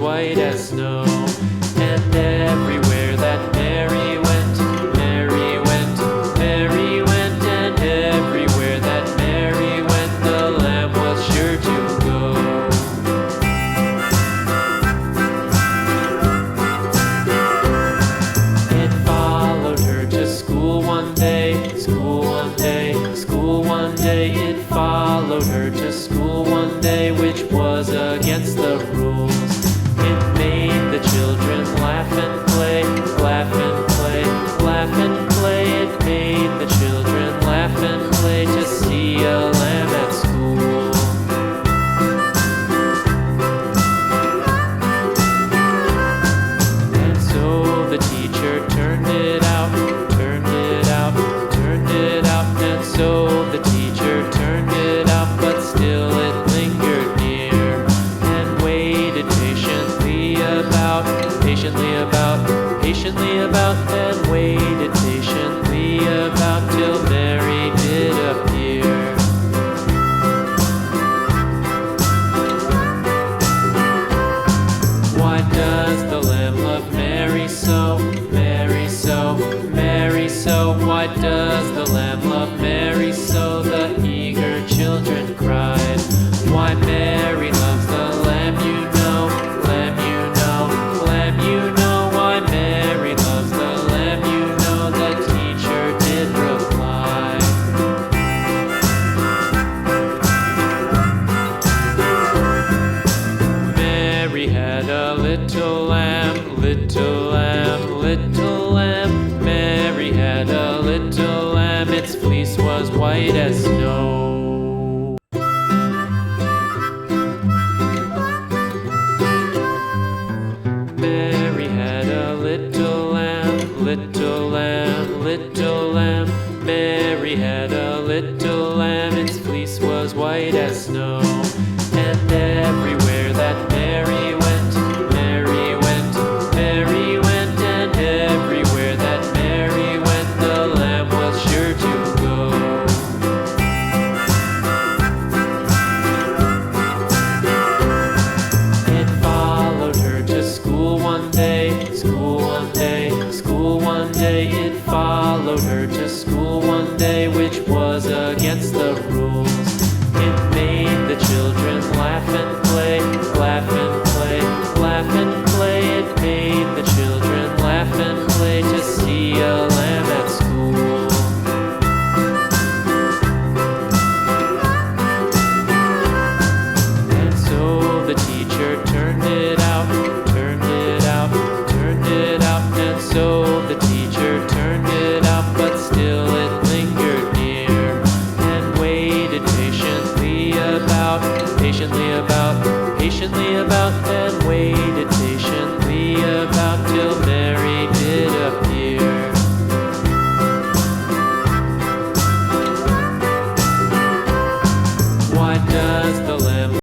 white as snow. And everywhere that Mary went, Mary went, Mary went, and everywhere that Mary went, the lamb was sure to go. It followed her to school one day, school one day, school one day. It followed her to school one day, which was against the rules. It made the children laugh and play, laugh and play, laugh and play. It made the children laugh and play to see a lamb at school. And so the teacher turned it out, turned it out, turned it out. And so the teacher turned it out, but still it lingered near and waited patiently about, patiently about, and waited patiently about till Mary did appear. Why does the lamb love Mary so, Mary so, Mary so? Why does the lamb love Mary so? The eager children cried. Why Mary loves the lamb, you know, lamb, you know, lamb, you know. Why Mary loves the lamb, you know, the teacher did reply. Mary had a little lamb, little lamb, little lamb. Mary had a little lamb, its fleece was white as snow. Mary had a little lamb, little lamb, little lamb. Mary had a little lamb, its fleece was white as snow.